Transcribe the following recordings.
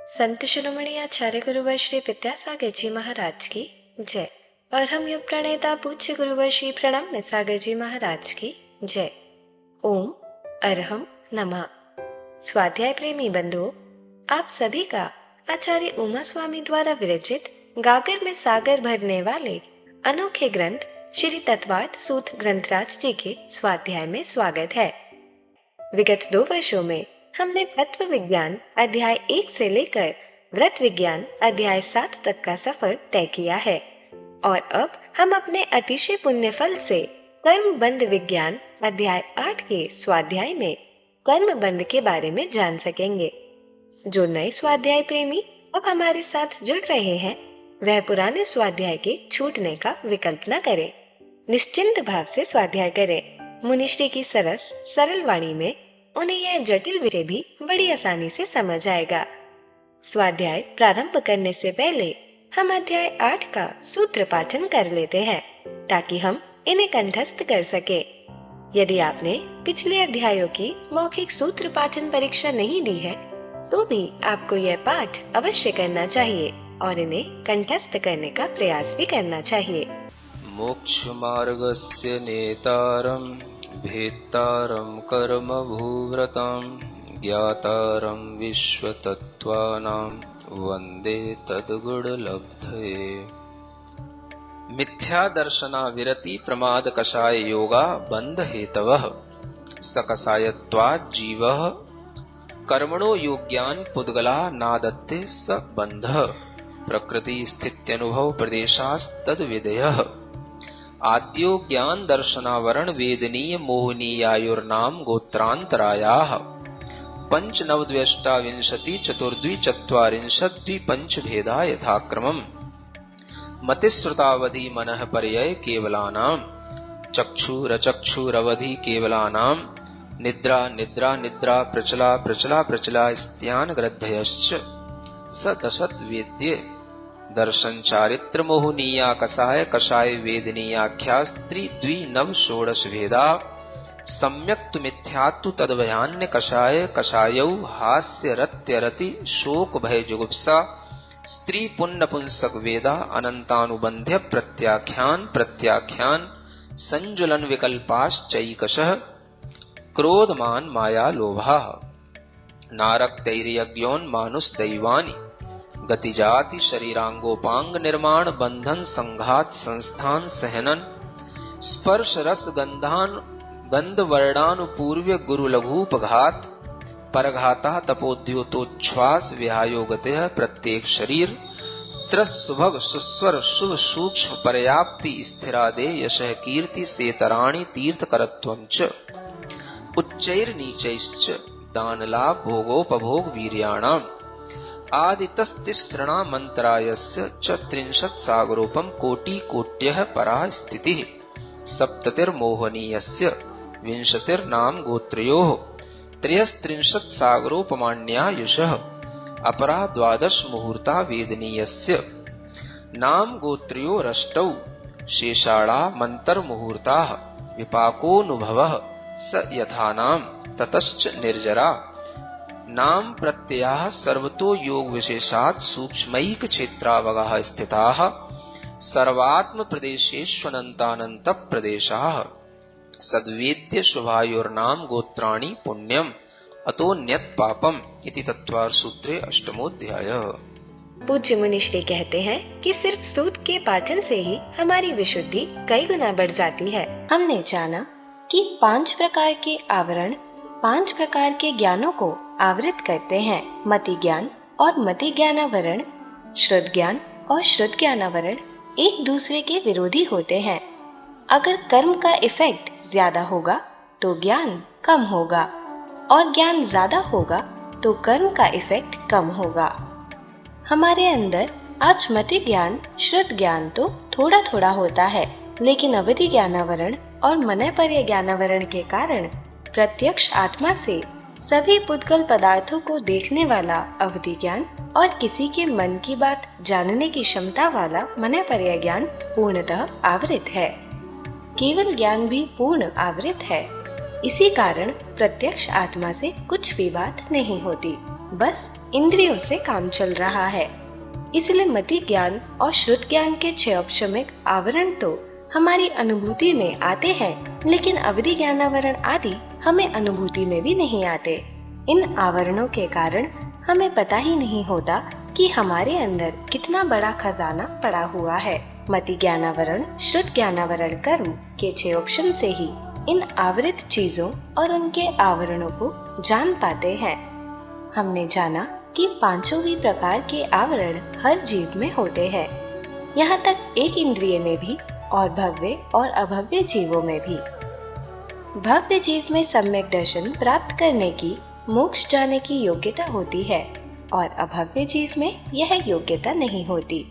संत शिरोमणि आचार्य गुरुवर श्री विद्यासागर जी महाराज की जय। और हम युग प्रणेता पूज्य गुरुवर श्री प्रणम्य सागर जी महाराज की जय। ओम अरहम नमः। स्वाध्याय प्रेमी बंधुओं, आप सभी का आचार्य उमा स्वामी द्वारा विरचित गागर में सागर भरने वाले अनोखे ग्रंथ श्री तत्वार्थ सूत्र ग्रंथराज जी के स्वाध्याय में स्वागत है। विगत 2 वर्षों में हमने तत्व विज्ञान अध्याय 1 से लेकर व्रत विज्ञान अध्याय 7 तक का सफर तय किया है और अब हम अपने अतिशय पुण्य फल से कर्म बंध विज्ञान अध्याय 8 के स्वाध्याय में कर्म बंध के बारे में जान सकेंगे। जो नए स्वाध्याय प्रेमी अब हमारे साथ जुड़ रहे हैं, वह पुराने स्वाध्याय के छूटने का विकल्प न करें। निश्चिंत भाव से स्वाध्याय करें। मुनिश्री की सरस सरल वाणी में उन्हें यह जटिल विषय भी बड़ी आसानी से समझ आएगा। स्वाध्याय प्रारंभ करने से पहले हम अध्याय 8 का सूत्र पाठन कर लेते हैं ताकि हम इन्हें कंठस्थ कर सके। यदि आपने पिछले अध्यायों की मौखिक सूत्र पाठन परीक्षा नहीं दी है तो भी आपको यह पाठ अवश्य करना चाहिए और इन्हें कंठस्थ करने का प्रयास भी करना चाहिए। मोक्ष मार्गस्य नेतारं भेत्तारं कर्म भूव्रतां ज्ञातारं विश्वतत्त्वानां वन्दे तद्गुणलब्धये। मिथ्या दर्शना विरति प्रमाद कषाय योगा बंध हेतवः सकषायत्वात् जीवः कर्मणो योग्यान् पुद्गला नादत्ते स बन्धः प्रकृति स्थित्यनुभव प्रदेशास्तद विधेयः आद्यो ज्ञान दर्शनावरण वेदनीय मोहनीयायुर्नाम गोत्रांतरायाः पंच नवद्व्यष्टाविंशति चतुर्द्वि चत्वारिंशत् द्विपंच भेदा यथाक्रमम् मतिश्रुतावधि मनः पर्यय केवलानाम् चक्षुरचक्षुरवधि केवलानाम् निद्रा निद्रा निद्रा प्रचला प्रचला प्रचला स्त्यान ग्रद्धयश्च स दशत वेद्ये दर्शन चारित्र मोहनीया कषाय कषाय वेदनीयाख्या स्त्री द्वि नव षोडश भेदा सम्यक्तु मिथ्यात्तु तद्भयान्य कषाय कषायौ हास्य रत्य रति शोक भय जुगुप्सा स्त्री पुण्य पुंसक वेदा अनंतानुबंध्य प्रत्याख्यान प्रत्याख्यान संजुलन विकल्पाश्चैकशः क्रोधमान माया लोभा नारक तैर्यज्ञोन मानुष दैवानि गति जाति शरीरांगोपांग निर्माण बंधन संघात संस्थान सहनन स्पर्श रस गंधान गंध वर्णानुपूर्व्य गुरु लघुपघात परघाता तपोद्योतोच्छ्वास विहायोगतः प्रत्येक शरीर त्रस सुभग सुस्वर शुभ सूक्ष्म पर्याप्ति स्थिरादे यशः कीर्ति सेतराणि तीर्थकरत्वं च उच्चैर नीचैश्च दानलाभ भोगोपभोग वीर्याणाम् आदितस्तिसृणा मंत्रायस्य च 30 सागरोपम कोटि कोट्यः परा स्थितिः सप्ततिर्मोहनीयस्य 20 नाम गोत्रयोः 33 सागरोपमाण्यायुषः अपरा 12 मुहूर्ता वेदनीयस्य नाम गोत्रयोरष्टौ शेषाणा मंतर मुहूर्ताः विपाकोनुभवः स यथानाम ततश्च निर्जरा नाम प्रत्ययाः सर्वतो योग विशेषात् सूक्ष्मैक क्षेत्रावगाः स्थिताः सर्वात्म प्रदेशेष्वनन्तानन्त प्रदेशाः सद्वेद्य शुभायोर्नाम गोत्राणि पुण्यम अतोन्यत पापम इति तत्वार्थ सूत्रे 8मोऽध्यायः। पूज्य मुनिश्री कहते हैं कि सिर्फ सूत्र के पाठन से ही हमारी विशुद्धि कई गुना बढ़ जाती है। हमने जाना कि 5 प्रकार के आवरण 5 प्रकार के ज्ञानों को आवृत करते हैं। मति ज्ञान और मति ज्ञानावरण, श्रुत ज्ञान और श्रुत ज्ञानावरण एक दूसरे के विरोधी होते हैं। अगर कर्म का इफेक्ट ज्यादा होगा तो ज्ञान कम होगा और ज्ञान ज्यादा होगा तो कर्म का इफेक्ट कम होगा। हमारे अंदर आज मति ज्ञान श्रुत ज्ञान तो थोड़ा थोड़ा होता है, लेकिन अवधि ज्ञानावरण और मनयपर्य ज्ञानावरण के कारण प्रत्यक्ष आत्मा से सभी पुद्गल पदार्थों को देखने वाला अवधि ज्ञान और किसी के मन की बात जानने की क्षमता वाला मनयपर्य ज्ञान पूर्णतः आवृत है। केवल ज्ञान भी पूर्ण आवृत है। इसी कारण प्रत्यक्ष आत्मा से कुछ भी बात नहीं होती। बस इंद्रियों से काम चल रहा है। इसलिए मति ज्ञान और श्रुत ज्ञान के 6 औपशमिक आवरण तो हमारी अनुभूति में आते हैं, लेकिन अवधि ज्ञानावरण आदि हमें अनुभूति में भी नहीं आते। इन आवरणों के कारण हमें पता ही नहीं होता कि हमारे अंदर कितना बड़ा खजाना पड़ा हुआ है। मति ज्ञानावरण, श्रुत ज्ञानावरण कर्म के 6 ऑप्शन से ही इन आवृत चीजों और उनके आवरणों को जान पाते हैं। हमने जाना कि 5 ही प्रकार के आवरण हर जीव में होते हैं, यहाँ तक एक इंद्रिय में भी और भव्य और अभव्य जीवों में भी। भव्य जीव में सम्यक दर्शन प्राप्त करने की, मोक्ष जाने की योग्यता होती है और अभव्य जीव में यह योग्यता नहीं होती।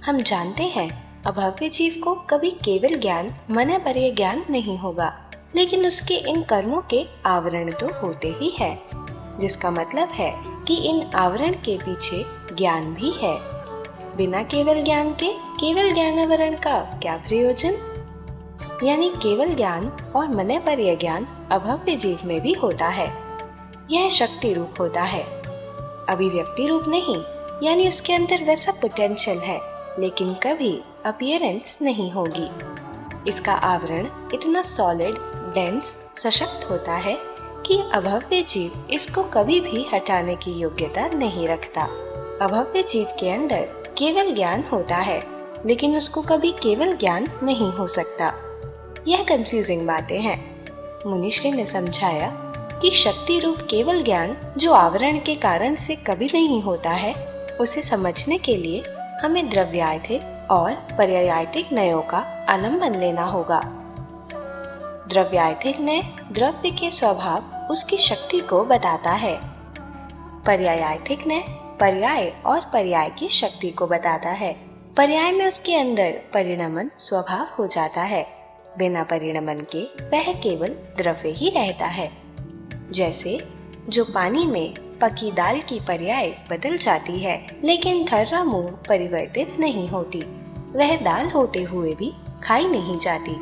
हम जानते हैं अभव्य जीव को कभी केवल ज्ञान, मनःपर्य ज्ञान नहीं होगा, लेकिन उसके इन कर्मों के आवरण तो होते ही है, जिसका मतलब है कि इन आवरण के पीछे ज्ञान भी है। बिना केवल ज्ञान के केवल ज्ञानावरण का क्या प्रयोजन? यानी केवल ज्ञान और मनःपर्य ज्ञान अभव्य जीव में भी होता है। यह शक्ति रूप होता है, अभिव्यक्ति रूप नहीं। यानी उसके अंदर वैसा पोटेंशियल है, लेकिन कभी अपीयरेंस नहीं होगी। इसका आवरण इतना सॉलिड, डेंस, सशक्त होता है कि अभव्य जीव इसको कभी भी हटाने की योग्यता नहीं रखता। अभव्य जीव के अंदर केवल ज्ञान होता है, लेकिन उसको कभी केवल ज्ञान नहीं हो सकता। यह कंफ्यूजिंग बातें हैं। मुनिश्री ने समझाया कि शक्ति रूप केवल ज्ञान जो आवरण के कारण से कभी नहीं होता है, उसे समझने के लिए हमें द्रव्यायतिक और पर्यायतिक नयों का आलंबन लेना होगा। द्रव्यायतिक नय द्रव्य के स्वभाव, उसकी शक्ति को बताता है। पर्यायतिक नय पर्याय और पर्याय की शक्ति को बताता है। पर्याय में उसके अंदर परिणमन स्वभाव हो जाता है। बिना परिणमन के वह केवल द्रव्य ही रहता है। जैसे जो पानी में पकी दाल की पर्याय बदल जाती है, लेकिन ठर्रा मूंग परिवर्तित नहीं होती, वह दाल होते हुए भी खाई नहीं जाती।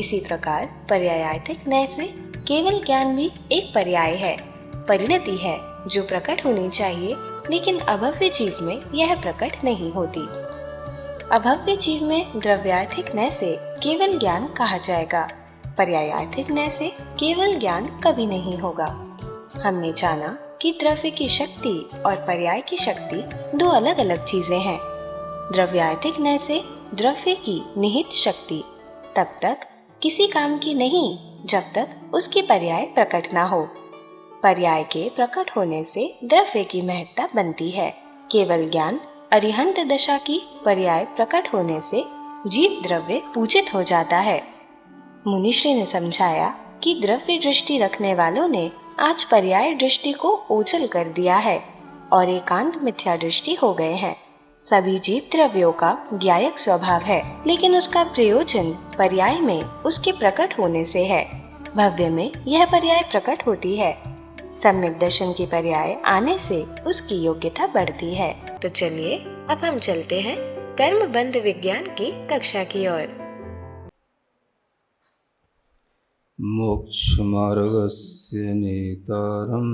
इसी प्रकार पर्यायतिक नय से केवल ज्ञान भी एक पर्याय है, परिणति है जो प्रकट होनी चाहिए, लेकिन अभव्य जीव में यह प्रकट नहीं होती। अभव्य जीव में द्रव्यार्थिक नय से केवल ज्ञान कहा जाएगा, पर्यायार्थिक नय से केवल ज्ञान कभी नहीं होगा। हमने जाना कि द्रव्य की शक्ति और पर्याय की शक्ति 2 अलग अलग चीजें हैं। द्रव्यार्थिक नय से द्रव्य की निहित शक्ति तब तक किसी काम की नहीं जब तक उसकी पर्याय प्रकट ना हो। पर्याय के प्रकट होने से द्रव्य की महत्ता बनती है। केवल ज्ञान अरिहंत दशा की पर्याय प्रकट होने से जीव द्रव्य पूजित हो जाता है। मुनिश्री ने समझाया कि द्रव्य दृष्टि रखने वालों ने आज पर्याय दृष्टि को ओझल कर दिया है और एकांत मिथ्या दृष्टि हो गए हैं। सभी जीव द्रव्यों का ज्ञायक स्वभाव है, लेकिन उसका प्रयोजन पर्याय में उसके प्रकट होने से है। भव्य में यह पर्याय प्रकट होती है। सम्यक दर्शन की पर्याय आने से उसकी योग्यता बढ़ती है। तो चलिए अब हम चलते हैं कर्म बंध विज्ञान की कक्षा की ओर। मोक्ष मार्गस्य नेतारं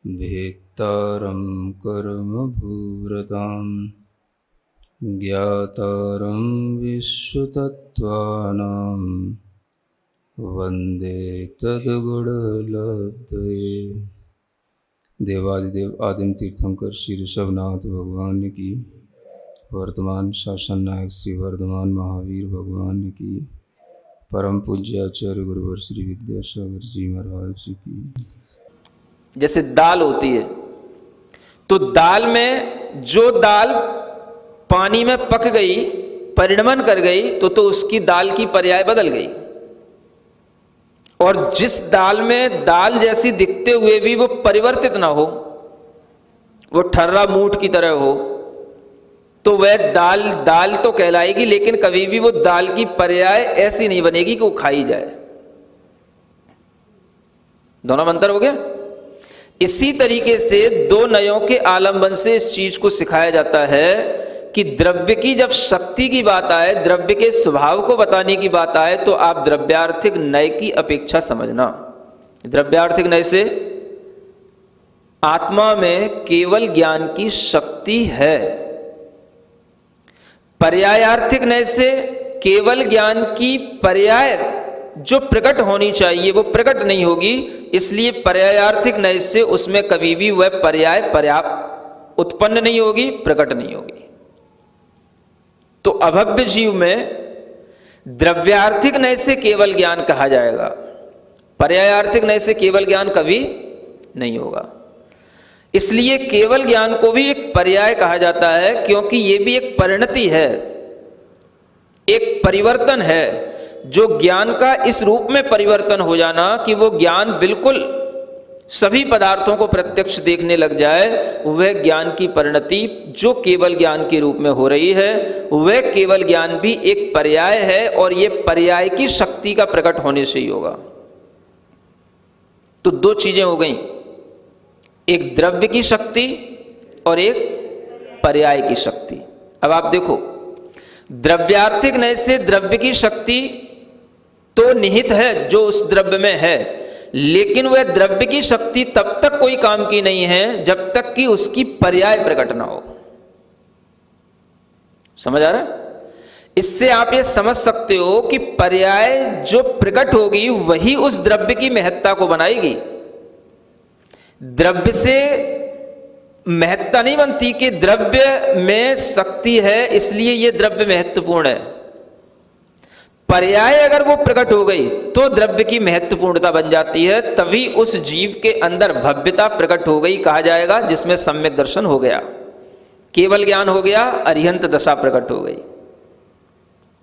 भेत्तारं कर्मभूरतां ज्ञातारं विश्वतत्त्वानां वन्दे तद्गुणलब्धये। देवादिदेव आदिम तीर्थंकर श्री ऋषभनाथ भगवान की, वर्तमान शासन नायक श्री वर्धमान महावीर भगवान की, परम पूज्य आचार्य गुरुवर श्री विद्यासागर जी महाराज की। जैसे दाल होती है, तो दाल में जो दाल पानी में पक गई, परिणमन कर गई, तो उसकी दाल की पर्याय बदल गई। और जिस दाल में दाल जैसी दिखते हुए भी वो परिवर्तित ना हो, वो ठर्रा मूठ की तरह हो, तो वह दाल दाल तो कहलाएगी, लेकिन कभी भी वो दाल की पर्याय ऐसी नहीं बनेगी कि वो खाई जाए। दोनों अंतर हो गया। इसी तरीके से 2 नयों के आलंबन से इस चीज को सिखाया जाता है कि द्रव्य की जब शक्ति की बात आए, द्रव्य के स्वभाव को बताने की बात आए, तो आप द्रव्यार्थिक नय की अपेक्षा समझना। द्रव्यार्थिक नय से आत्मा में केवल ज्ञान की शक्ति है। पर्यायार्थिक नय से केवल ज्ञान की पर्याय जो प्रकट होनी चाहिए वो प्रकट नहीं होगी, इसलिए पर्यायार्थिक नय से उसमें कभी भी वह पर्याय पर्याप्त उत्पन्न नहीं होगी, प्रकट नहीं होगी। तो अभव्य जीव में द्रव्यार्थिक नय से केवल ज्ञान कहा जाएगा, पर्यायार्थिक नय से केवल ज्ञान कभी नहीं होगा। इसलिए केवल ज्ञान को भी एक पर्याय कहा जाता है, क्योंकि यह भी एक परिणति है, एक परिवर्तन है। जो ज्ञान का इस रूप में परिवर्तन हो जाना कि वो ज्ञान बिल्कुल सभी पदार्थों को प्रत्यक्ष देखने लग जाए, वह ज्ञान की परिणति जो केवल ज्ञान के रूप में हो रही है, वह केवल ज्ञान भी एक पर्याय है, और यह पर्याय की शक्ति का प्रकट होने से ही होगा। तो दो चीजें हो गई, एक द्रव्य की शक्ति और एक पर्याय की शक्ति। अब आप देखो, द्रव्यार्थिक नय से द्रव्य की शक्ति तो निहित है जो उस द्रव्य में है, लेकिन वह द्रव्य की शक्ति तब तक कोई काम की नहीं है जब तक कि उसकी पर्याय प्रकट ना हो। समझ आ रहा है? इससे आप ये समझ सकते हो कि पर्याय जो प्रकट होगी वही उस द्रव्य की महत्ता को बनाएगी। द्रव्य से महत्ता नहीं बनती कि द्रव्य में शक्ति है इसलिए यह द्रव्य महत्वपूर्ण है। पर्याय अगर वो प्रकट हो गई तो द्रव्य की महत्वपूर्णता बन जाती है, तभी उस जीव के अंदर भव्यता प्रकट हो गई कहा जाएगा, जिसमें सम्यक दर्शन हो गया, केवल ज्ञान हो गया, अरिहंत दशा प्रकट हो गई।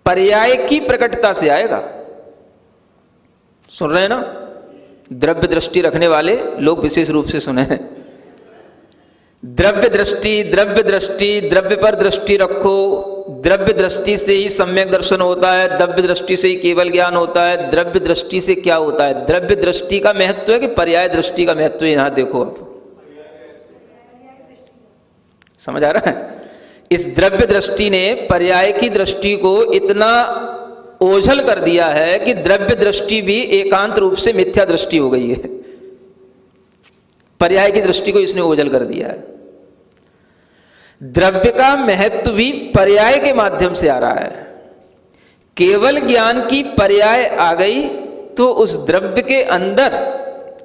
पर्याय की प्रकटता से आएगा। सुन रहे हैं ना? द्रव्य दृष्टि रखने वाले लोग विशेष रूप से सुने। द्रव्य दृष्टि, द्रव्य दृष्टि, द्रव्य पर दृष्टि रखो, द्रव्य दृष्टि से ही सम्यक दर्शन होता है, द्रव्य दृष्टि से ही केवल ज्ञान होता है। द्रव्य दृष्टि से क्या होता है? द्रव्य दृष्टि का महत्व है कि पर्याय दृष्टि का महत्व है? यहां देखो, आप समझ आ रहा है? इस द्रव्य दृष्टि ने पर्याय की दृष्टि को इतना ओझल कर दिया है कि द्रव्य दृष्टि भी एकांत रूप से मिथ्या दृष्टि हो गई है। पर्याय की दृष्टि को इसने ओझल कर दिया है। द्रव्य का महत्व भी पर्याय के माध्यम से आ रहा है। केवल ज्ञान की पर्याय आ गई तो उस द्रव्य के अंदर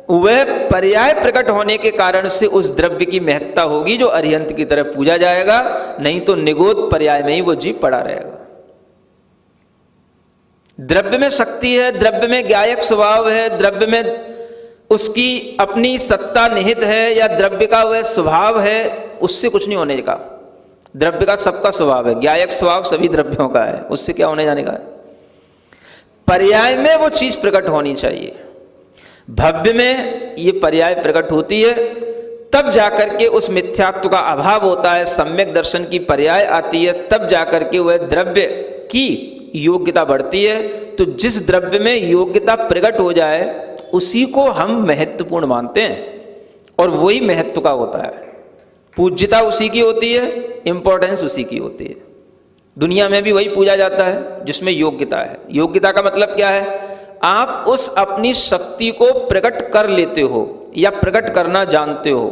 वह पर्याय प्रकट होने के कारण से उस द्रव्य की महत्ता होगी, जो अरिहंत की तरह पूजा जाएगा, नहीं तो निगोद पर्याय में ही वो जीव पड़ा रहेगा। द्रव्य में शक्ति है, द्रव्य में ज्ञायक स्वभाव है, द्रव्य में उसकी अपनी सत्ता निहित है, या द्रव्य का वह स्वभाव है, उससे कुछ नहीं होने का। द्रव्य का सबका स्वभाव है, ज्ञायक स्वभाव सभी द्रव्यों का है, उससे क्या होने जाने का है? पर्याय में वो चीज प्रकट होनी चाहिए। भव्य में ये पर्याय प्रकट होती है, तब जाकर के उस मिथ्यात्व का अभाव होता है, सम्यक दर्शन की पर्याय आती है, तब जाकर के वह द्रव्य की योग्यता बढ़ती है। तो जिस द्रव्य में योग्यता प्रकट हो जाए उसी को हम महत्वपूर्ण मानते हैं, और वही महत्व का होता है। पूज्यता उसी की होती है, इंपॉर्टेंस उसी की होती है। दुनिया में भी वही पूजा जाता है जिसमें योग्यता है। योग्यता का मतलब क्या है? आप उस अपनी शक्ति को प्रकट कर लेते हो या प्रकट करना जानते हो,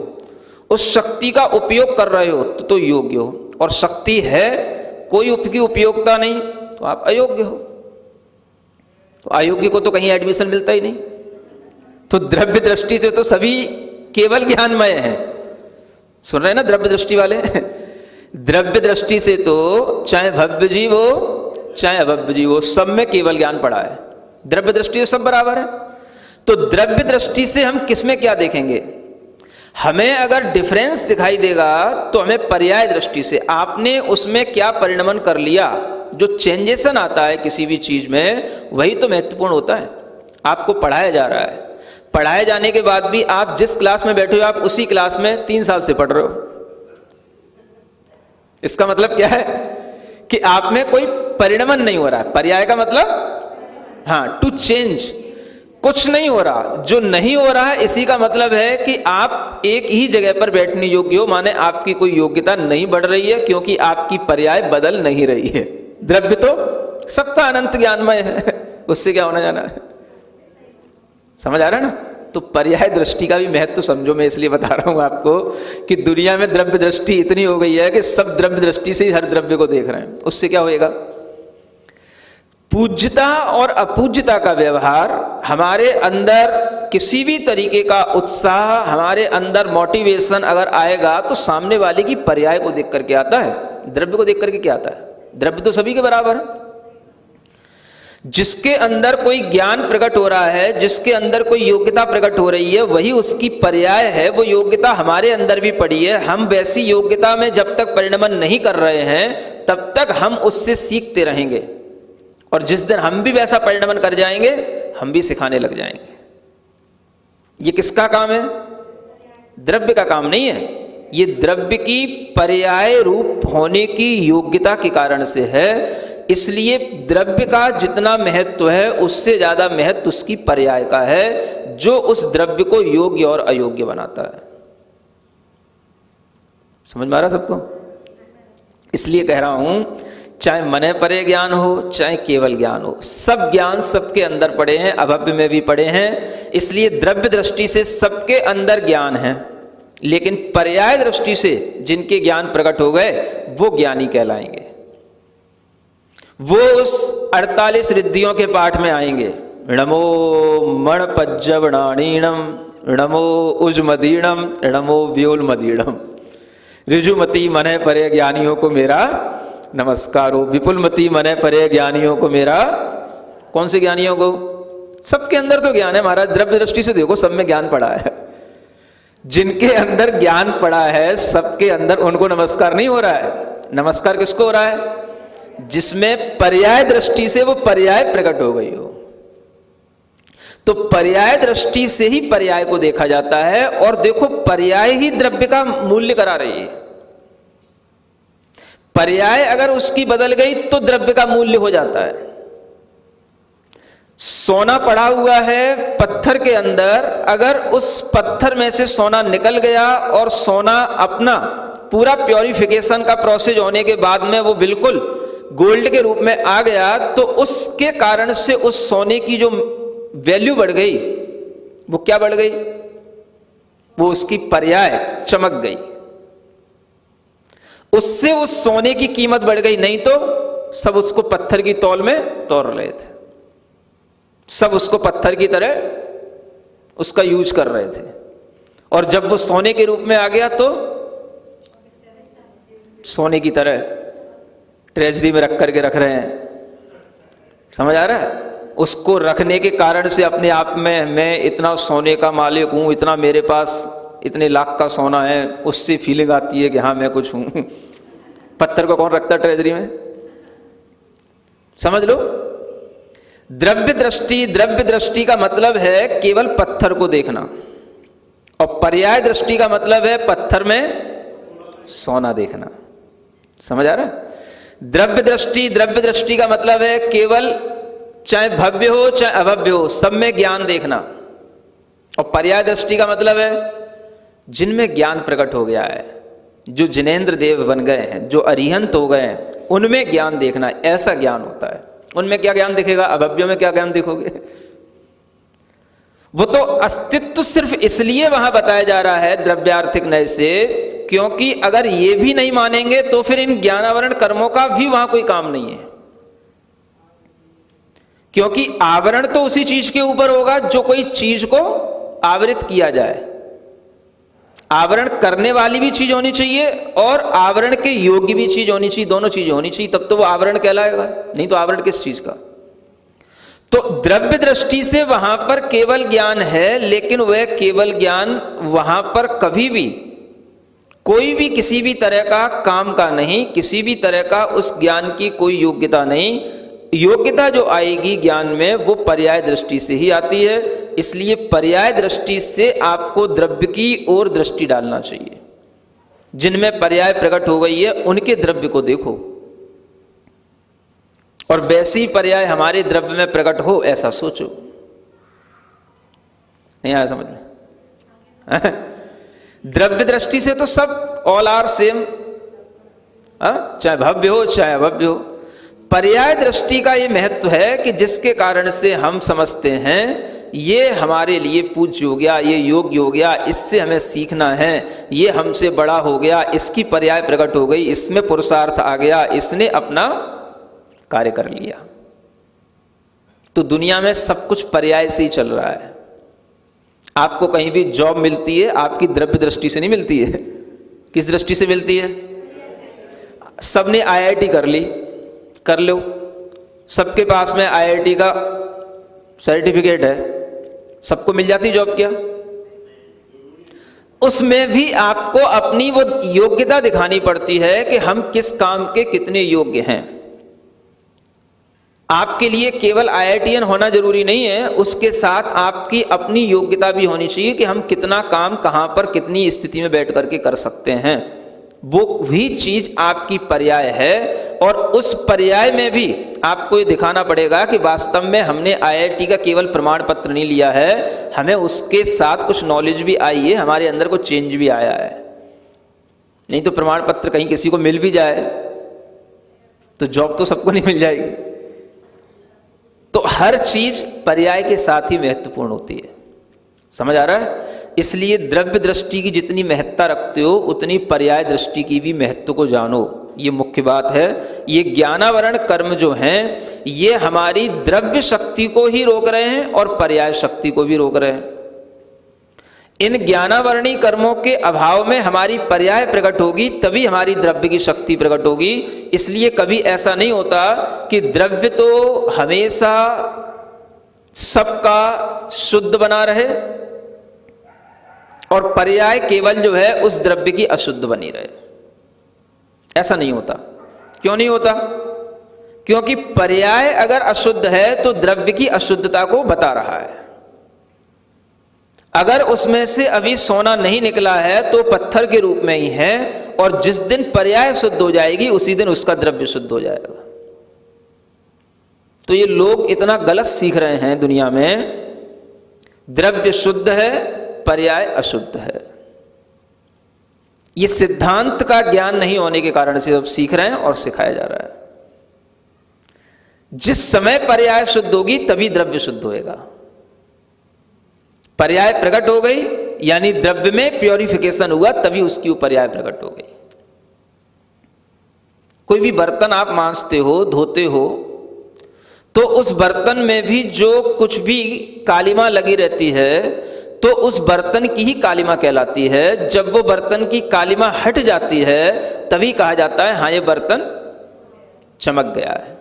उस शक्ति का उपयोग कर रहे हो तो योग्य हो। और शक्ति है, कोई उसकी उपयोगिता नहीं, तो आप अयोग्य हो। तो अयोग्य को तो कहीं एडमिशन मिलता ही नहीं। तो द्रव्य दृष्टि से तो सभी केवल ज्ञानमय हैं। सुन रहे हैं ना द्रव्य दृष्टि वाले? द्रव्य दृष्टि से तो चाहे भव्य जीव हो चाहे अभव्य जीव हो, सब में केवल ज्ञान पड़ा है। द्रव्य दृष्टि से सब बराबर है। तो द्रव्य दृष्टि से हम किसमें क्या देखेंगे? हमें अगर डिफरेंस दिखाई देगा तो हमें पर्याय दृष्टि से आपने उसमें क्या परिणमन कर लिया, जो चेंजेसन आता है किसी भी चीज में, वही तो महत्वपूर्ण होता है। आपको पढ़ाया जा रहा है, पढ़ाए जाने के बाद भी आप जिस क्लास में बैठे हो आप उसी क्लास में 3 साल से पढ़ रहे हो। इसका मतलब क्या है? कि आप में कोई परिणमन नहीं हो रहा है। पर्याय का मतलब हाँ, टू चेंज, कुछ नहीं हो रहा। जो नहीं हो रहा है इसी का मतलब है कि आप एक ही जगह पर बैठने योग्य हो, माने आपकी कोई योग्यता नहीं बढ़ रही है, क्योंकि आपकी पर्याय बदल नहीं रही है। द्रव्य तो सबका अनंत ज्ञानमय है, उससे क्या होना जाना है? समझ आ रहा है ना? तो पर्याय दृष्टि का भी महत्व समझो। मैं इसलिए बता रहा हूं आपको कि दुनिया में द्रव्य दृष्टि इतनी हो गई है कि सब द्रव्य दृष्टि से ही हर द्रव्य को देख रहे हैं। उससे क्या होएगा? पूज्यता और अपूज्यता का व्यवहार, हमारे अंदर किसी भी तरीके का उत्साह, हमारे अंदर मोटिवेशन अगर आएगा तो सामने वाले की पर्याय को देख करके आता है, द्रव्य को देख करके क्या आता है? द्रव्य तो सभी के बराबर है। जिसके अंदर कोई ज्ञान प्रकट हो रहा है, जिसके अंदर कोई योग्यता प्रकट हो रही है, वही उसकी पर्याय है। वो योग्यता हमारे अंदर भी पड़ी है। हम वैसी योग्यता में जब तक परिणमन नहीं कर रहे हैं तब तक हम उससे सीखते रहेंगे, और जिस दिन हम भी वैसा परिणमन कर जाएंगे हम भी सिखाने लग जाएंगे। ये किसका काम है? द्रव्य का काम नहीं है। ये द्रव्य की पर्याय रूप होने की योग्यता के कारण से है। इसलिए द्रव्य का जितना महत्व है उससे ज्यादा महत्व उसकी पर्याय का है, जो उस द्रव्य को योग्य और अयोग्य बनाता है। समझ में आ रहा सबको? इसलिए कह रहा हूं, चाहे मने परे ज्ञान हो, चाहे केवल ज्ञान हो, सब ज्ञान सबके अंदर पड़े हैं, अभव्य में भी पड़े हैं। इसलिए द्रव्य दृष्टि से सबके अंदर ज्ञान है, लेकिन पर्याय दृष्टि से जिनके ज्ञान प्रकट हो गए वो ज्ञानी कहलाएंगे। वो उस 48 रिद्धियों के पाठ में आएंगे। णमो मणपज्जवणाणीणम, णमो उजमदीणम, णमो व्योलमदीणम। ऋजुमती मने परे ज्ञानियों को मेरा नमस्कार हो। विपुलमती मने परे ज्ञानियों को मेरा, कौन से ज्ञानियों को? सबके अंदर तो ज्ञान है महाराज। द्रव्य दृष्टि से देखो, सब में ज्ञान पड़ा है। जिनके अंदर ज्ञान पड़ा है सबके अंदर उनको नमस्कार नहीं हो रहा है। नमस्कार किसको हो रहा है? जिसमें पर्याय दृष्टि से वो पर्याय प्रकट हो गई हो। तो पर्याय दृष्टि से ही पर्याय को देखा जाता है। और देखो, पर्याय ही द्रव्य का मूल्य करा रही है। पर्याय अगर उसकी बदल गई तो द्रव्य का मूल्य हो जाता है। सोना पड़ा हुआ है पत्थर के अंदर, अगर उस पत्थर में से सोना निकल गया और सोना अपना पूरा प्योरिफिकेशन का प्रोसेस होने के बाद में वो बिल्कुल गोल्ड के रूप में आ गया, तो उसके कारण से उस सोने की जो वैल्यू बढ़ गई, वो क्या बढ़ गई? वो उसकी पर्याय चमक गई, उससे उस सोने की कीमत बढ़ गई। नहीं तो सब उसको पत्थर की तौल में तौल रहे थे, सब उसको पत्थर की तरह उसका यूज कर रहे थे। और जब वो सोने के रूप में आ गया तो सोने की तरह ट्रेजरी में रख करके रख रहे हैं। समझ आ रहा है? उसको रखने के कारण से अपने आप में मैं इतना सोने का मालिक हूं, इतना मेरे पास इतने लाख का सोना है, उससे फीलिंग आती है कि हाँ मैं कुछ हूं। पत्थर को कौन रखता है ट्रेजरी में? समझ लो, द्रव्य दृष्टि का मतलब है केवल पत्थर को देखना, और पर्याय दृष्टि का मतलब है पत्थर में सोना देखना। समझ आ रहा है? द्रव्य दृष्टि का मतलब है केवल चाहे भव्य हो चाहे अभव्य हो सब में ज्ञान देखना, और पर्याय दृष्टि का मतलब है जिनमें ज्ञान प्रकट हो गया है, जो जिनेंद्र देव बन गए हैं, जो अरिहंत हो गए हैं, उनमें ज्ञान देखना। ऐसा ज्ञान होता है। उनमें क्या ज्ञान दिखेगा? अभव्यों में क्या ज्ञान देखोगे? वो तो अस्तित्व सिर्फ इसलिए वहां बताया जा रहा है द्रव्यार्थिक नय से, क्योंकि अगर ये भी नहीं मानेंगे तो फिर इन ज्ञानावरण कर्मों का भी वहां कोई काम नहीं है। क्योंकि आवरण तो उसी चीज के ऊपर होगा जो कोई चीज को आवृत किया जाए। आवरण करने वाली भी चीज होनी चाहिए और आवरण के योग्य भी चीज होनी चाहिए, दोनों चीजें होनी चाहिए, तब तो वो आवरण कहलाएगा। नहीं तो आवरण किस चीज का? तो द्रव्य दृष्टि से वहां पर केवल ज्ञान है, लेकिन वह केवल ज्ञान वहां पर कभी भी कोई भी किसी भी तरह का काम का नहीं, किसी भी तरह का उस ज्ञान की कोई योग्यता नहीं। योग्यता जो आएगी ज्ञान में वो पर्याय दृष्टि से ही आती है। इसलिए पर्याय दृष्टि से आपको द्रव्य की ओर दृष्टि डालना चाहिए। जिनमें पर्याय प्रकट हो गई है उनके द्रव्य को देखो, और वैसी पर्याय हमारे द्रव्य में प्रकट हो ऐसा सोचो। नहीं आया समझ में? द्रव्य दृष्टि से तो सब ऑल आर सेम, चाहे भव्य हो चाहे अभव्य हो। पर्याय दृष्टि का ये महत्व है कि जिसके कारण से हम समझते हैं ये हमारे लिए पूज्य हो गया, ये योग्य हो गया, इससे हमें सीखना है, ये हमसे बड़ा हो गया, इसकी पर्याय प्रकट हो गई, इसमें पुरुषार्थ आ गया, इसने अपना कार्य कर लिया। तो दुनिया में सब कुछ पर्याय से ही चल रहा है। आपको कहीं भी जॉब मिलती है, आपकी द्रव्य दृष्टि से नहीं मिलती है। किस दृष्टि से मिलती है? सबने IIT कर ली, कर लो, सबके पास में IIT का सर्टिफिकेट है, सबको मिल जाती जॉब क्या? उसमें भी आपको अपनी वो योग्यता दिखानी पड़ती है कि हम किस काम के कितने योग्य हैं। आपके लिए केवल IITian होना जरूरी नहीं है, उसके साथ आपकी अपनी योग्यता भी होनी चाहिए कि हम कितना काम कहां पर कितनी स्थिति में बैठ करके कर सकते हैं। वो भी चीज आपकी पर्याय है, और उस पर्याय में भी आपको ये दिखाना पड़ेगा कि वास्तव में हमने IIT का केवल प्रमाण पत्र नहीं लिया है, हमें उसके साथ कुछ नॉलेज भी आई है, हमारे अंदर कुछ चेंज भी आया है। नहीं तो प्रमाण पत्र कहीं किसी को मिल भी जाए तो जॉब तो सबको नहीं मिल जाएगी। तो हर चीज पर्याय के साथ ही महत्वपूर्ण होती है। समझ आ रहा है? इसलिए द्रव्य दृष्टि की जितनी महत्ता रखते हो उतनी पर्याय दृष्टि की भी महत्व को जानो, ये मुख्य बात है। ये ज्ञानावरण कर्म जो हैं ये हमारी द्रव्य शक्ति को ही रोक रहे हैं और पर्याय शक्ति को भी रोक रहे हैं। इन ज्ञानावरणी कर्मों के अभाव में हमारी पर्याय प्रकट होगी, तभी हमारी द्रव्य की शक्ति प्रकट होगी। इसलिए कभी ऐसा नहीं होता कि द्रव्य तो हमेशा सबका शुद्ध बना रहे और पर्याय केवल जो है उस द्रव्य की अशुद्ध बनी रहे। ऐसा नहीं होता। क्यों नहीं होता? क्योंकि पर्याय अगर अशुद्ध है तो द्रव्य की अशुद्धता को बता रहा है। अगर उसमें से अभी सोना नहीं निकला है तो पत्थर के रूप में ही है, और जिस दिन पर्याय शुद्ध हो जाएगी उसी दिन उसका द्रव्य शुद्ध हो जाएगा। तो ये लोग इतना गलत सीख रहे हैं दुनिया में, द्रव्य शुद्ध है पर्याय अशुद्ध है। ये सिद्धांत का ज्ञान नहीं होने के कारण से अब सीख रहे हैं और सिखाया जा रहा है। जिस समय पर्याय शुद्ध होगी तभी द्रव्य शुद्ध होएगा। पर्याय प्रकट हो गई यानी द्रव्य में प्योरिफिकेशन हुआ, तभी उसकी पर्याय प्रकट हो गई। कोई भी बर्तन आप मांजते हो, धोते हो, तो उस बर्तन में भी जो कुछ भी कालिमा लगी रहती है तो उस बर्तन की ही कालिमा कहलाती है। जब वो बर्तन की कालिमा हट जाती है तभी कहा जाता है हाँ ये बर्तन चमक गया है।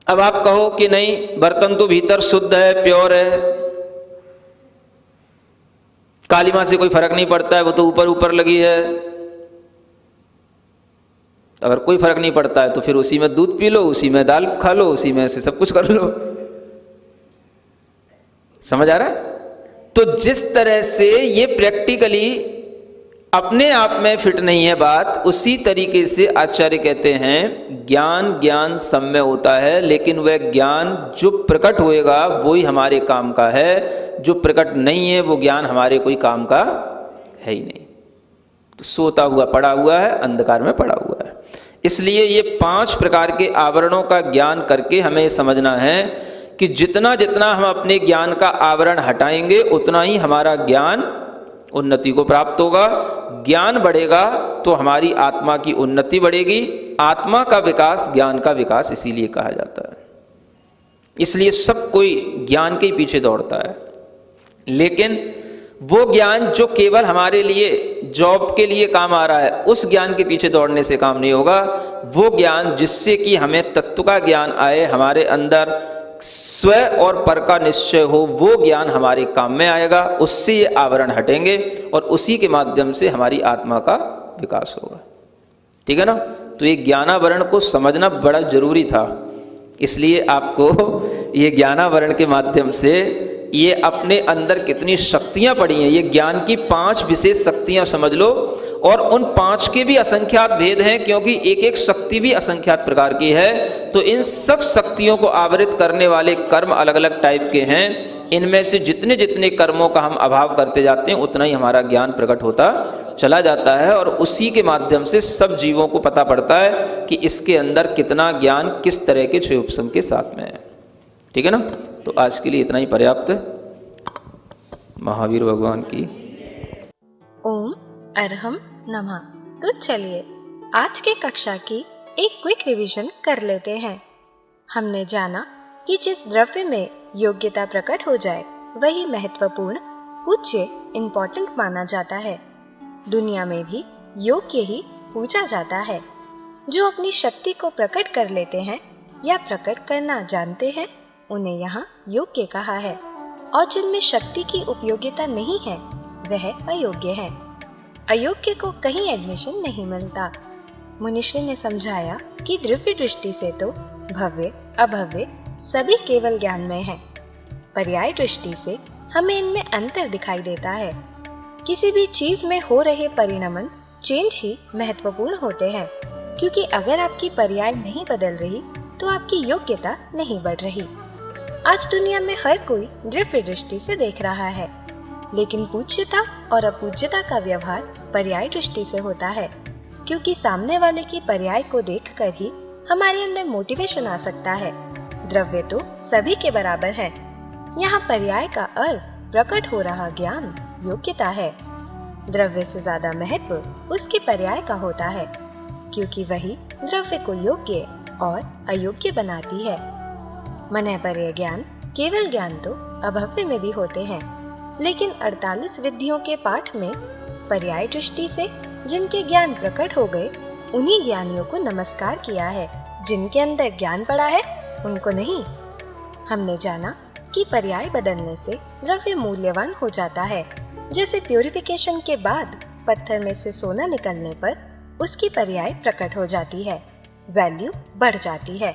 अब आप कहो कि नहीं बर्तन तो भीतर शुद्ध है, प्योर है, कालिमा से कोई फर्क नहीं पड़ता है, वो तो ऊपर ऊपर लगी है। अगर कोई फर्क नहीं पड़ता है तो फिर उसी में दूध पी लो, उसी में दाल खा लो, उसी में से सब कुछ कर लो। समझ आ रहा है? तो जिस तरह से ये प्रैक्टिकली अपने आप में फिट नहीं है बात, उसी तरीके से आचार्य कहते हैं ज्ञान ज्ञान सब में होता है, लेकिन वह ज्ञान जो प्रकट होएगा वो ही हमारे काम का है, जो प्रकट नहीं है वो ज्ञान हमारे कोई काम का है ही नहीं। तो सोता हुआ पड़ा हुआ है, अंधकार में पड़ा हुआ है। इसलिए ये 5 प्रकार के आवरणों का ज्ञान करके हमें समझना है कि जितना जितना हम अपने ज्ञान का आवरण हटाएंगे उतना ही हमारा ज्ञान उन्नति को प्राप्त होगा। ज्ञान बढ़ेगा तो हमारी आत्मा की उन्नति बढ़ेगी। आत्मा का विकास ज्ञान का विकास इसीलिए कहा जाता है। इसलिए सब कोई ज्ञान के पीछे दौड़ता है, लेकिन वो ज्ञान जो केवल हमारे लिए जॉब के लिए काम आ रहा है उस ज्ञान के पीछे दौड़ने से काम नहीं होगा। वो ज्ञान जिससे कि हमें तत्व का ज्ञान आए, हमारे अंदर स्व और पर का निश्चय हो, वो ज्ञान हमारे काम में आएगा। उससे ये आवरण हटेंगे और उसी के माध्यम से हमारी आत्मा का विकास होगा। ठीक है ना? तो ये ज्ञानावरण को समझना बड़ा जरूरी था। इसलिए आपको ये ज्ञानावरण के माध्यम से ये अपने अंदर कितनी शक्तियां पड़ी हैं, ये ज्ञान की 5 विशेष शक्तियां समझ लो और उन 5 के भी असंख्यात भेद हैं, क्योंकि एक एक शक्ति भी असंख्यात प्रकार की है। तो इन सब शक्तियों को आवृत करने वाले कर्म अलग अलग टाइप के हैं। इनमें से जितने जितने कर्मों का हम अभाव करते जाते हैं उतना ही हमारा ज्ञान प्रकट होता चला जाता है, और उसी के माध्यम से सब जीवों को पता पड़ता है कि इसके अंदर कितना ज्ञान किस तरह के क्षयोपशम के साथ में है। ठीक है ना। तो आज के लिए इतना ही पर्याप्त है। महावीर भगवान की ओम अरहम नमः। तो चलिए आज के कक्षा की एक क्विक रिवीजन कर लेते हैं। हमने जाना कि जिस द्रव्य में योग्यता प्रकट हो जाए वही महत्वपूर्ण, पूज्य, इम्पोर्टेंट माना जाता है। दुनिया में भी योग्य ही पूजा जाता है। जो अपनी शक्ति को प्रकट कर लेते हैं या प्रकट करना जानते हैं उन्हें यहाँ योग्य कहा है, और जिनमें शक्ति की उपयोगिता नहीं है वह अयोग्य है। अयोग्य को कहीं एडमिशन नहीं मिलता। मुनिश्री ने समझाया कि द्रव्य दृष्टि से तो भव्य अभव्य सभी केवल ज्ञान में है। पर्याय दृष्टि से हमें इनमें अंतर दिखाई देता है। किसी भी चीज में हो रहे परिणमन, चेंज ही महत्वपूर्ण होते हैं, क्योंकि अगर आपकी पर्याय नहीं बदल रही तो आपकी योग्यता नहीं बढ़ रही। आज दुनिया में हर कोई द्रव्य दृष्टि से देख रहा है, लेकिन पूज्यता और अपूज्यता का व्यवहार पर्याय दृष्टि से होता है, क्योंकि सामने वाले की पर्याय को देखकर ही हमारे अंदर मोटिवेशन आ सकता है। द्रव्य तो सभी के बराबर है। यहाँ पर्याय का अर्थ प्रकट हो रहा ज्ञान योग्यता है। द्रव्य से ज्यादा महत्व उसके पर्याय का होता है, क्योंकि वही द्रव्य को योग्य और अयोग्य बनाती है। मनःपर्य ज्ञान, केवल ज्ञान तो अभव्य में भी होते हैं, लेकिन 48 रिद्धियों के पाठ में पर्याय दृष्टि से जिनके ज्ञान प्रकट हो गए उन्हीं ज्ञानियों को नमस्कार किया है। जिनके अंदर ज्ञान पड़ा है उनको नहीं। हमने जाना कि पर्याय बदलने से द्रव्य मूल्यवान हो जाता है। जैसे प्यूरिफिकेशन के बाद पत्थर में से सोना निकलने पर उसकी पर्याय प्रकट हो जाती है, वैल्यू बढ़ जाती है।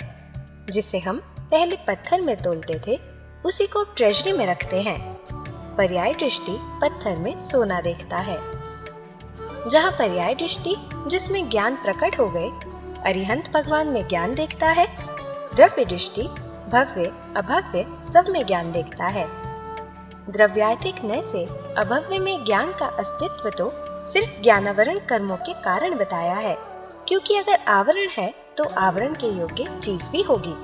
जिसे हम पहले पत्थर में तोलते थे उसी को ट्रेजरी में रखते हैं। पर्याय दृष्टि पत्थर में सोना देखता है। जहाँ पर्याय दृष्टि जिसमें ज्ञान प्रकट हो गए अरिहंत भगवान में ज्ञान देखता है, द्रव्य दृष्टि भव्य अभव्य सब में ज्ञान देखता है। द्रव्यातीत न से अभव्य में ज्ञान का अस्तित्व तो सिर्फ ज्ञानावरण कर्मों के कारण बताया है, क्योंकि अगर आवरण है तो आवरण के योग्य चीज भी होगी।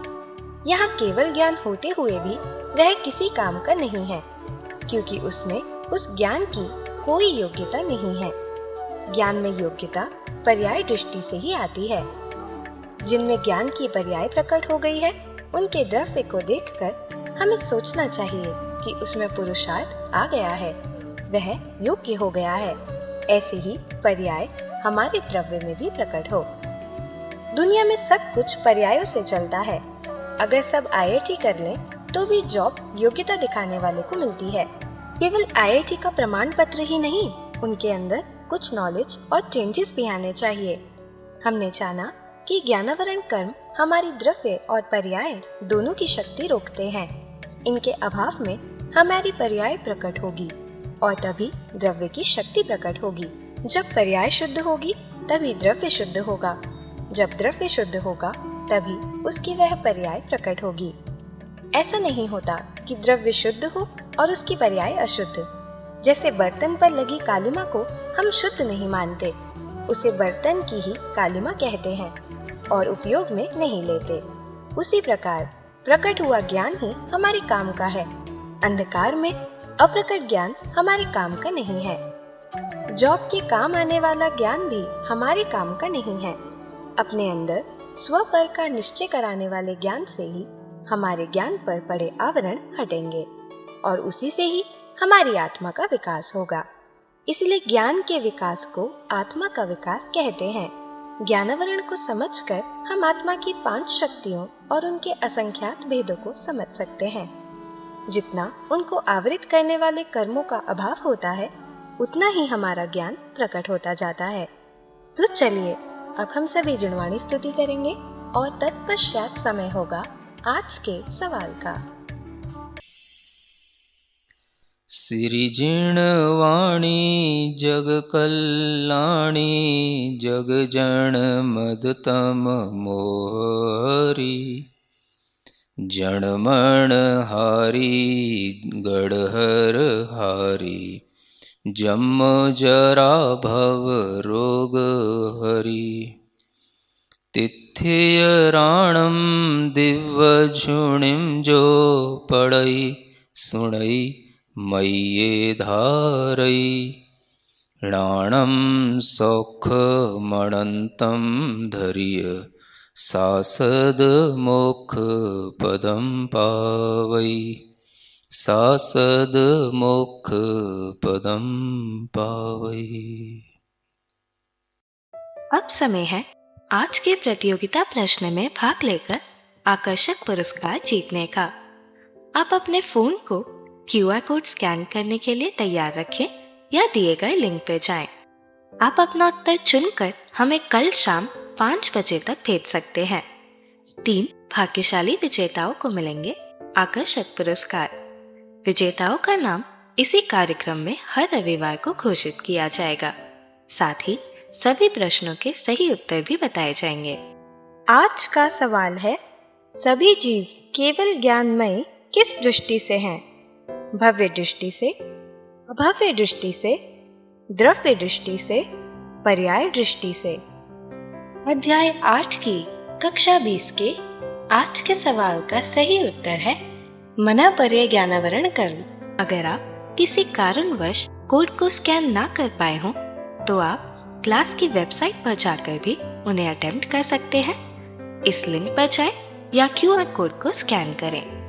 यहाँ केवल ज्ञान होते हुए भी वह किसी काम का नहीं है, क्योंकि उसमें उस ज्ञान की कोई योग्यता नहीं है। ज्ञान में योग्यता पर्याय दृष्टि से ही आती है। जिनमें ज्ञान की पर्याय प्रकट हो गई है उनके द्रव्य को देखकर हमें सोचना चाहिए कि उसमें पुरुषार्थ आ गया है, वह योग्य हो गया है। ऐसे ही पर्याय हमारे द्रव्य में भी प्रकट हो। दुनिया में सब कुछ पर्यायों से चलता है। अगर सब IIT कर लें तो भी जॉब योग्यता दिखाने वाले को मिलती है। केवल IIT का प्रमाण पत्र ही नहीं, उनके अंदर कुछ नॉलेज और चेंजेस भी आने चाहिए। हमने जाना कि ज्ञानावरण कर्म हमारी द्रव्य और पर्याय दोनों की शक्ति रोकते हैं। इनके अभाव में हमारी पर्याय प्रकट होगी और तभी द्रव्य की शक्ति प्रकट होगी। जब पर्याय शुद्ध होगी तभी द्रव्य शुद्ध होगा। जब द्रव्य शुद्ध होगा तभी उसकी वह पर्याय प्रकट होगी। ऐसा नहीं होता कि द्रव्य शुद्ध हो और उसकी पर्याय अशुद्ध। जैसे बर्तन पर लगी कालिमा को हम शुद्ध नहीं मानते, उसे बर्तन की ही कालिमा कहते हैं और उपयोग में नहीं लेते। उसी प्रकार प्रकट हुआ ज्ञान ही हमारे काम का है। अंधकार में अप्रकट ज्ञान हमारे काम का नहीं है। जॉब के काम आने वाला ज्ञान भी हमारे काम का नहीं है। अपने अंदर स्व पर का निश्चय कराने वाले ज्ञान से ही हमारे ज्ञान पर पड़े आवरण हटेंगे और उसी से ही हमारी आत्मा का विकास होगा। इसलिए ज्ञान के विकास को आत्मा का विकास कहते हैं। ज्ञानावरण को समझकर हम आत्मा की 5 शक्तियों और उनके असंख्यात भेदों को समझ सकते हैं। जितना उनको आवृत करने वाले कर्मों का अभाव होता है उतना ही हमारा ज्ञान प्रकट होता जाता है। तो चलिए अब हम सभी जिनवाणी स्तुति करेंगे और तत्पश्चात समय होगा आज के सवाल का। सिरिजिणवाणी जग कल्याणी जग जन मदतम मोहरी जनमण हारी गढ़हर हारी जम जरा भव रोग हरि तिथ्य राणम दिव्य झुणिम जो पड़ई सुणई मय्ये धारई राणम सौख मणंतम धरिय सासद मोक्ष पदम पावई सासद मोक्ष पदम पावई। अब समय है आज के प्रतियोगिता प्रश्न में भाग लेकर आकर्षक पुरस्कार जीतने का। आप अपने फोन को QR कोड स्कैन करने के लिए तैयार रखें या दिए गए लिंक पे जाएं। आप अपना उत्तर चुनकर हमें कल शाम 5 बजे तक भेज सकते हैं। 3 भाग्यशाली विजेताओं को मिलेंगे आकर्षक पुरस्कार। विजेताओं का नाम इसी कार्यक्रम में हर रविवार को घोषित किया जाएगा। साथ ही सभी प्रश्नों के सही उत्तर भी बताए जाएंगे। आज का सवाल है, सभी जीव केवल ज्ञानमय किस दृष्टि से हैं? भव्य दृष्टि से, अभव्य दृष्टि से, द्रव्य दृष्टि से, पर्याय दृष्टि से। अध्याय 8 की कक्षा 20 के आज के सवाल का सही उत्तर है मनापर्य ज्ञानावरण कर्म। अगर आप किसी कारणवश कोड को स्कैन ना कर पाए हों तो आप क्लास की वेबसाइट पर जाकर भी उन्हें अटेम्प्ट कर सकते हैं। इस लिंक पर जाएं या QR कोड को स्कैन करें।